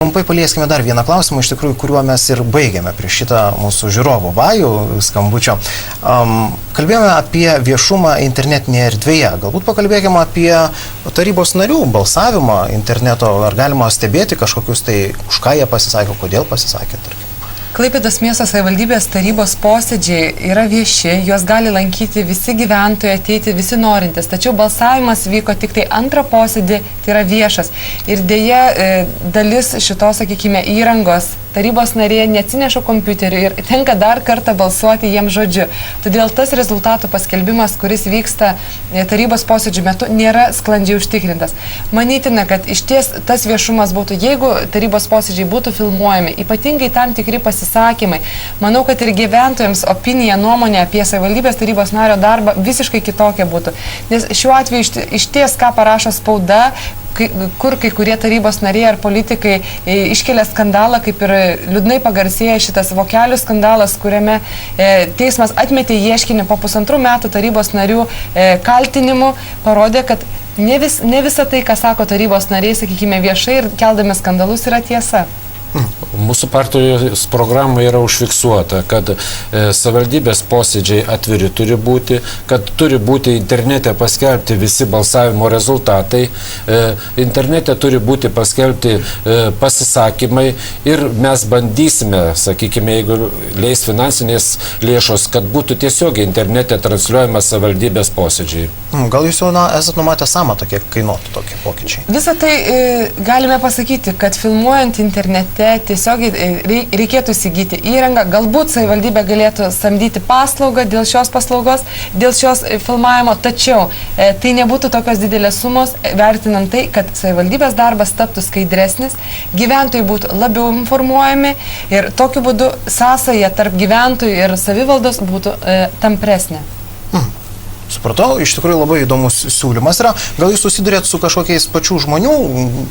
Trumpai palieskime dar vieną klausimą, iš tikrųjų, kuriuo mes ir baigėme prieš šitą mūsų žiūrovų vajų skambučio. Kalbėjome apie viešumą internetinėje erdvėje. Galbūt pakalbėkime apie tarybos narių balsavimą interneto. Ar galima stebėti kažkokius tai, už ką jie pasisakė, kodėl pasisakė, tarkim? Klaipėdos miesto savivaldybės tarybos posėdžiai yra vieši, juos gali lankyti visi gyventojai, ateiti visi norintys. Tačiau balsavimas vyko tik tai antrą posėdį, tai yra viešas. Ir dėja dalis šitos, sakykime, įrangos tarybos narė neatsineša kompiuterį ir tenka dar kartą balsuoti jiems žodžiu. Todėl tas rezultatų paskelbimas, kuris vyksta tarybos posėdžių metu, nėra sklandžiai užtikrintas. Manytina, kad iš ties tas viešumas būtų, jeigu tarybos posėdžiai būtų filmuojami, ypatingai tam tikri pasisakymai. Manau, kad ir gyventojams opinija, nuomonė apie savivaldybės tarybos nario darbą visiškai kitokia būtų. Nes šiuo atveju iš ties, ką parašo spauda, kur kai kurie tarybos nariai ar politikai iškelia skandalą, kaip ir liūdnai pagarsėja šitas vokelių skandalas, kuriame teismas atmetė ieškinį po 1,5 metų tarybos narių kaltinimų, parodė, kad ne visa tai, ką sako tarybos nariai, sakykime, viešai ir keldami skandalus, yra tiesa. Mūsų partijos programoje yra užfiksuota, kad savivaldybės posėdžiai atviri turi būti, kad turi būti internete paskelbti visi balsavimo rezultatai, internete turi būti paskelbti pasisakymai ir mes bandysime, sakykime, jeigu leis finansinės lėšos, kad būtų tiesiogiai internete transliuojamas savivaldybės posėdžiai. Gal jūs jau esat numatę sąmatą, kiek kainuotų tokie pokyčiai? Visą tai galime pasakyti, kad filmuojant internete tiesiogiai reikėtų įsigyti įrangą, galbūt savivaldybė galėtų samdyti paslaugą dėl šios paslaugos, dėl šios filmavimo, tačiau tai nebūtų tokios didelės sumos, vertinant tai, kad savivaldybės darbas taptų skaidresnis, gyventojai būtų labiau informuojami ir tokiu būdu sąsaja tarp gyventojų ir savivaldos būtų tampresnė. Supratau, iš tikrųjų labai įdomus siūlymas yra. Gal jūs susidurėt su kažkokiais pačių žmonių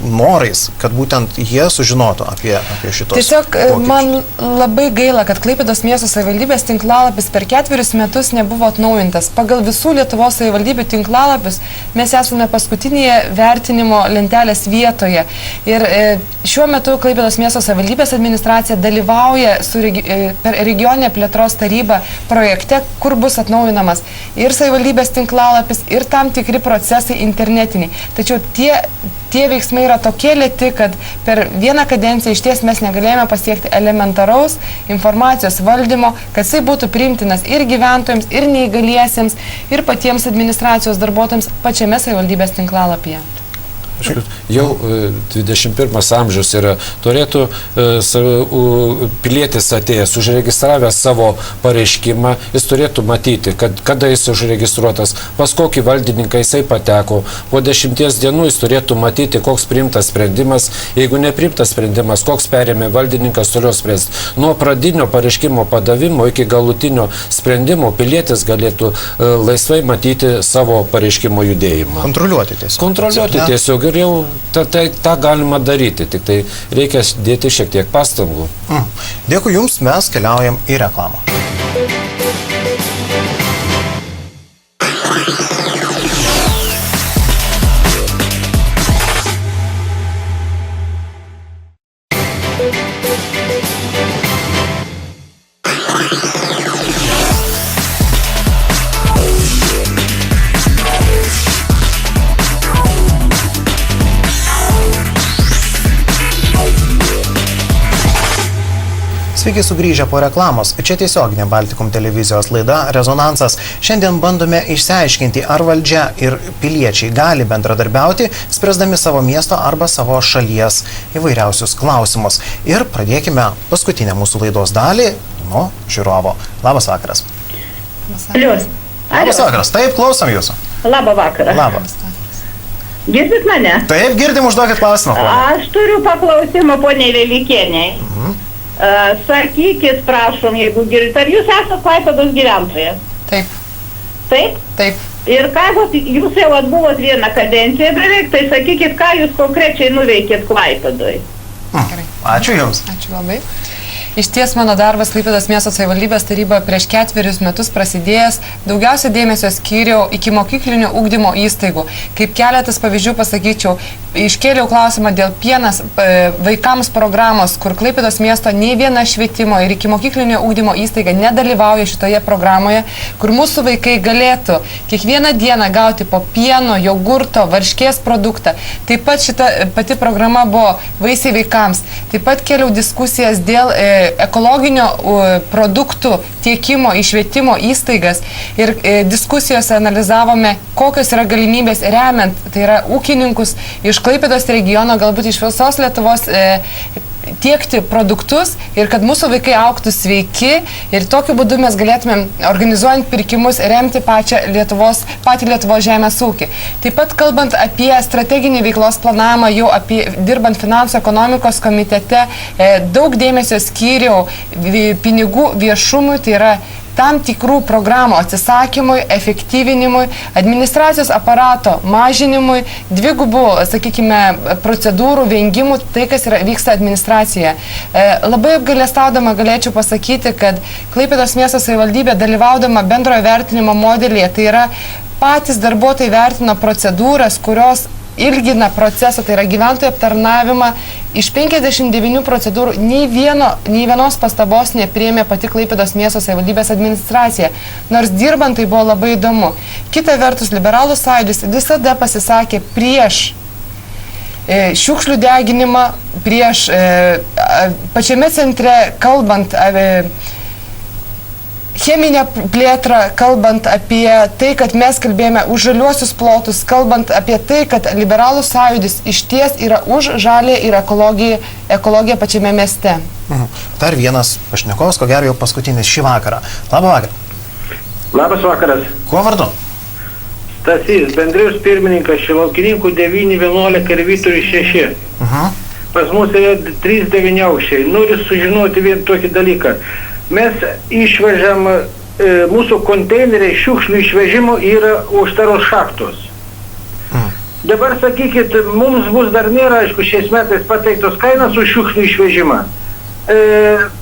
norais, kad būtent jie sužinotų apie šitos Tiesiog pokyčius? Man labai gaila, kad Klaipėdos miesto savivaldybės tinklalapis per 4 metus nebuvo atnaujintas. Pagal visų Lietuvos savivaldybių tinklalapius mes esame paskutinėje vertinimo lentelės vietoje. Ir šiuo metu Klaipėdos miesto savivaldybės administracija dalyvauja per regioninę plėtros tarybą projekte, kur bus atnaujinamas ir savivaldybės tinklalapis ir tam tikri procesai internetiniai. Tačiau tie veiksmai yra tokie lėti, kad per vieną kadenciją iš ties mes negalėjome pasiekti elementaraus informacijos valdymo, kad jisai būtų priimtinas ir gyventojams, ir neįgaliesiems, ir patiems administracijos darbuotojams pačiame savivaldybės tinklalapyje. Jau 21 amžius yra, turėtų pilietis atėjęs, užregistravęs savo pareiškimą, jis turėtų matyti, kada jis užregistruotas, pas kokį valdininką jisai pateko, po 10 dienų jis turėtų matyti, koks priimtas sprendimas, jeigu nepriimtas sprendimas, koks perėmė valdininkas toliau spręsti. Nuo pradinio pareiškimo padavimo iki galutinio sprendimo pilietis galėtų laisvai matyti savo pareiškimo judėjimą. Kontroliuoti tiesiog. Kontroliuoti tiesiog. Ir jau tą galima daryti, tik tai reikia dėti šiek tiek pastangų. Dėkui Jums, mes keliaujam į reklamą. Sveiki sugrįžę po reklamos. Čia tiesioginė Baltikum televizijos laida Rezonansas. Šiandien bandome išsiaiškinti, ar valdžia ir piliečiai gali bendradarbiauti, spręsdami savo miesto arba savo šalies įvairiausius klausimus. Ir pradėkime paskutinę mūsų laidos dalį nuo žiūrovo. Labas vakaras. Alius. Labas vakaras. Taip, klausom Jūsų. Labą vakarą. Labas. Girdit mane? Taip, girdim, užduokit klausimą, ponė. Aš turiu paklausimą poniai Velikieniai. Sakykit, prašom, jeigu girdite, ar jūs esate Klaipėdos gyventojas? Taip. Taip? Taip. Ir ką jūs jau atbuvot vieną kadenciją beveik, tai sakykit, ką jūs konkrečiai nuveikėt Klaipėdoj? Ačiū Jums. Ačiū labai. Iš ties mano darbas Klaipėdos miesto savivaldybės taryba prieš 4 metus prasidėjęs, daugiausia dėmesio skyriau iki mokyklinio ugdymo įstaigų. Kaip keletas pavyzdžių pasakyčiau, iškėliau klausimą dėl pienas vaikams programos, kur Klaipėdos miesto nei viena švietimo ir iki mokyklinio ugdymo įstaiga nedalyvauja šitoje programoje, kur mūsų vaikai galėtų kiekvieną dieną gauti po pieno, jogurto, varškės produktą. Taip pat šita pati programa buvo vaisiai vaikams. Taip pat kėliau diskusijas dėl ekologinio produktų tiekimo į švietimo įstaigas ir diskusijose analizavome, kokios yra galimybės remiant, tai yra ūkininkus iš Klaipėdos regiono, galbūt iš visos Lietuvos tiekti produktus ir kad mūsų vaikai augtų sveiki ir tokiu būdu mes galėtumėm, organizuojant pirkimus, remti patį Lietuvos žemės ūkį. Taip pat kalbant apie strateginį veiklos planavimą, jau dirbant finansų ekonomikos komitete, daug dėmesio skyriau pinigų viešumui, tai yra tam tikrų programų atsisakymui, efektyvinimui, administracijos aparato mažinimui, dvigubų, sakykime, procedūrų vengimų, tai, kas vyksta administracijoje. Labai apgailestaudama galėčiau pasakyti, kad Klaipėdos miesto savivaldybė dalyvaudama bendrojo vertinimo modelyje, tai yra patys darbuotojai vertino procedūras, kurios ilgina procesą, tai yra gyventojų aptarnavimą. Iš 59 procedūrų nei vienos pastabos nepriėmė pati Klaipėdos miesto savivaldybės administracija, nors dirbant tai buvo labai įdomu. Kita vertus, liberalų sąjūdis visada pasisakė prieš šiukšlių deginimą, prieš pačiame centre, kalbant cheminę plėtrą, kalbant apie tai, kad mes kalbėjome už žaliuosius plotus, kalbant apie tai, kad liberalų sąjūdis iš ties yra už žalę ir ekologiją pačiame mieste. Dar vienas pašnekovas, ko gero jau paskutinis šį vakarą. Labą vakarą. Labas vakaras. Kuo vardu? Stasys, bendrijos pirmininkas, Šilaukininkų 9-11 ir Vyturių 6. Pas mus yra 3 aukščiai. Noriu sužinoti vieną tokį dalyką. Mes išvežam, mūsų konteineriai šiukšlių išvežimo yra uždaros šachtos. Dabar sakykit, mums bus dar nėra, aišku, šiais metais pateiktos kainos už šiukšlių išvežimą.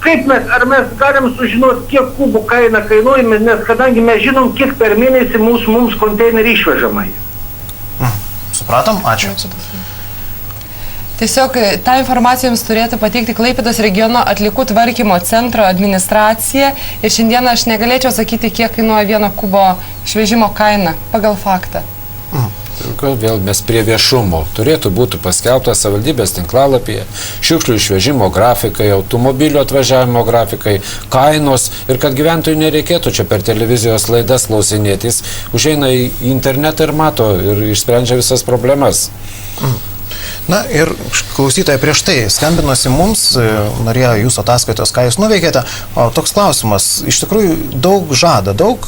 Kaip ar mes galim sužinoti, kiek kubų kaina kainuoja, nes kadangi mes žinom, kiek per mėnesį mums konteineriai išvežama. Supratom, ačiū. Tiesiog tą informaciją jums turėtų pateikti Klaipėdos regiono atliekų tvarkymo centro administracija ir šiandieną aš negalėčiau sakyti, kiek kainuoja 1 kubo išvežimo kaina pagal faktą. Vėl mes prie viešumo. Turėtų būti paskelbtas savivaldybės tinklalapyje šiukšlių išvežimo grafikai, automobilio atvažiavimo grafikai, kainos ir kad gyventojų nereikėtų čia per televizijos laidas klausinėtis, užeina į internetą ir mato ir išsprendžia visas problemas. Na ir klausytojai prieš tai skambinosi mums, norėjo jūsų ataskaitos, ką jūs nuveikėte, o toks klausimas, iš tikrųjų daug žada, daug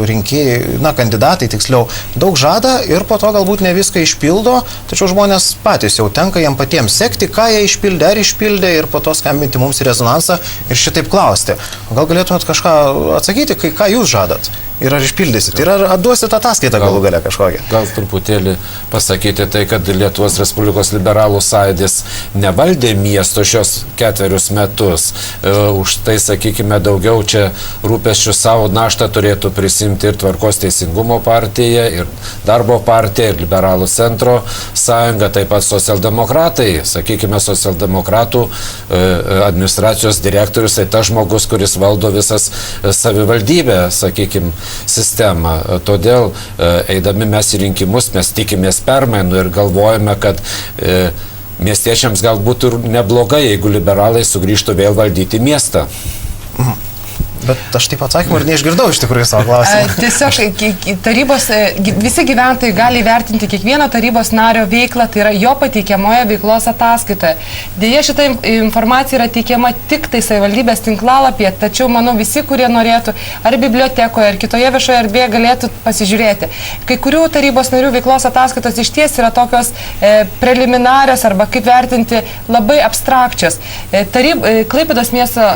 rinkėjai, kandidatai tiksliau, daug žada ir po to galbūt ne viską išpildo, tačiau žmonės patys jau tenka jam patiems sekti, ką jie išpildė, ar išpildė ir po to skambinti mums į rezonansą ir šitaip klausti. Gal galėtumėt kažką atsakyti, ką jūs žadat? Ir ar išpildysit? Ir ar atduosit ataskaitą galų gale kažkokią? Gal truputėlį pasakyti tai, kad Lietuvos Respublikos liberalų sąjūdis nevaldė miesto šios 4 metus. Už tai, sakykime, daugiau čia rūpesčių savo naštą turėtų prisimti ir Tvarkos teisingumo partija, ir Darbo partija, ir Liberalų centro sąjunga, taip pat socialdemokratai. Sakykime, socialdemokratų administracijos direktorius, tai tas žmogus, kuris valdo visas savivaldybę, sakykime, sistemą. Todėl, eidami mes į rinkimus, mes tikimės permainų ir galvojame, kad miestiečiams galbūt ir neblogai, jeigu liberalai sugrįžtų vėl valdyti miestą. Bet aš taip atsakymą ir neišgirdau iš tikrųjų savo klausimą. Tiesiog tarybos, visi gyventojai gali vertinti kiekvieno tarybos nario veiklą, tai yra jo pateikiamoje veiklos ataskaitoje. Deja, šita informacija yra teikiama tik tai savivaldybės tinklalapyje, tačiau manau visi, kurie norėtų ar bibliotekoje, ar kitoje viešoje erdvėje galėtų pasižiūrėti. Kai kurių tarybos narių veiklos ataskaitos iš ties yra tokios preliminarios arba kaip vertinti labai abstrakčios. Klaipėdos miesto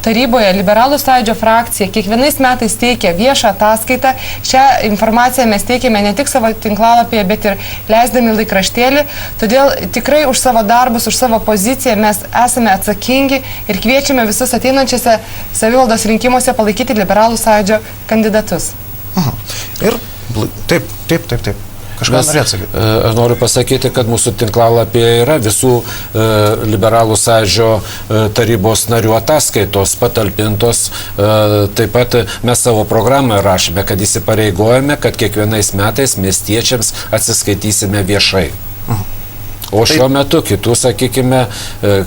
taryboje liberalų sąjūdžio sąjūdžio frakcija kiekvienais metais teikia viešą ataskaitą. Šią informaciją mes teikiame ne tik savo tinklalapyje, bet ir leisdami laikraštėlį. Todėl tikrai už savo darbus, už savo poziciją mes esame atsakingi ir kviečiame visus ateinančiose savivaldos rinkimuose palaikyti liberalų sąjūdžio kandidatus. Ir taip. Kažką norėtų atsakyti. Aš noriu pasakyti, kad mūsų tinklalapyje yra visų liberalų sąjūdžio tarybos narių ataskaitos patalpintos. Taip pat mes savo programoje rašėme, kad įsipareigojame, kad kiekvienais metais miestiečiams atsiskaitysime viešai. O šiuo metu kitų, sakykime,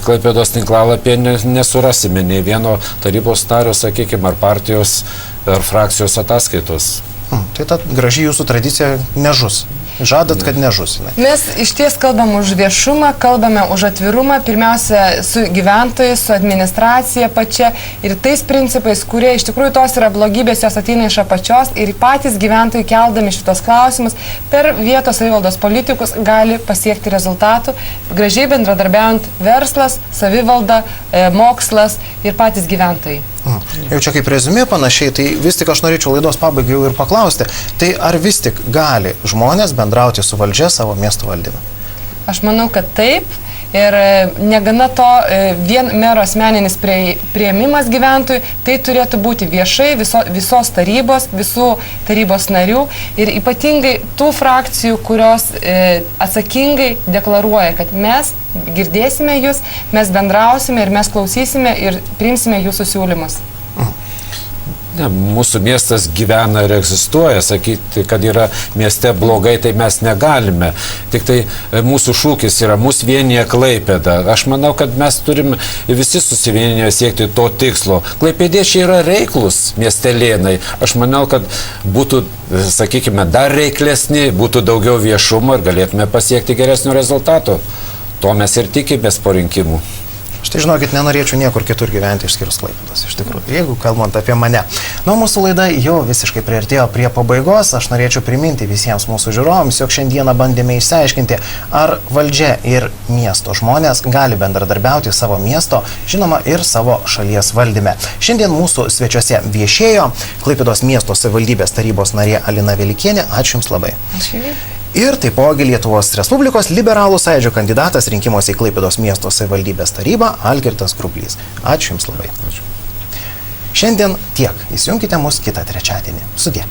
Klaipėdos tinklalapyje nesurasime nei vieno tarybos nario, sakykime, ar partijos, ar frakcijos ataskaitos. Tai ta graži jūsų tradicija nežus. Žadat, kad nežus. Mes iš ties kalbam už viešumą, kalbame už atvirumą, pirmiausia su gyventojais, su administracija pačia ir tais principais, kurie iš tikrųjų tos yra blogybės, jos ateina iš apačios ir patys gyventojai keldami šitos klausimus per vietos savivaldos politikus gali pasiekti rezultatų, gražiai bendradarbiaujant verslas, savivalda, mokslas ir patys gyventojai. Jau čia kaip rezumė panašiai, tai vis tik aš norėčiau laidos pabaigai jau ir paklausti, tai ar vis tik gali žmonės bendrauti su valdžia savo miesto valdyme? Aš manau, kad taip. Ir negana to, vien mero asmeninis priėmimas gyventojų, tai turėtų būti viešai visos tarybos, visų tarybos narių ir ypatingai tų frakcijų, kurios atsakingai deklaruoja, kad mes girdėsime jūs, mes bendrausime ir mes klausysime ir priimsime jūsų siūlymus. Ne, mūsų miestas gyvena ir egzistuoja, sakyti, kad yra mieste blogai, tai mes negalime. Tik tai mūsų šūkis yra mūsų vienyje Klaipėda. Aš manau, kad mes turim visi susivienyje siekti to tikslo. Klaipėdiečiai yra reiklus miestelėnai. Aš manau, kad būtų, sakykime, dar reiklesni, būtų daugiau viešumo ir galėtume pasiekti geresnių rezultatų. To mes ir tikimės po rinkimų. Štai žinokit, nenorėčiau niekur kitur gyventi išskyrus Klaipėdos, iš tikrųjų, jeigu kalbant apie mane. Mūsų laida jau visiškai priartėjo prie pabaigos, aš norėčiau priminti visiems mūsų žiūrovams, jog šiandieną bandėme išsiaiškinti, ar valdžia ir miesto žmonės gali bendradarbiauti savo miesto, žinoma, ir savo šalies valdyme. Šiandien mūsų svečiuose viešėjo Klaipėdos miesto savivaldybės tarybos narė Alina Velikienė. Ačiū Jums labai. Ačiū. Ir taipogi Lietuvos Respublikos liberalų sąjūdžio kandidatas rinkimuose į Klaipėdos miesto savivaldybės tarybą Algirdas Kruplys. Ačiū Jums labai. Ačiū. Šiandien tiek. Įsijunkite mus kitą trečiadienį. Sudie.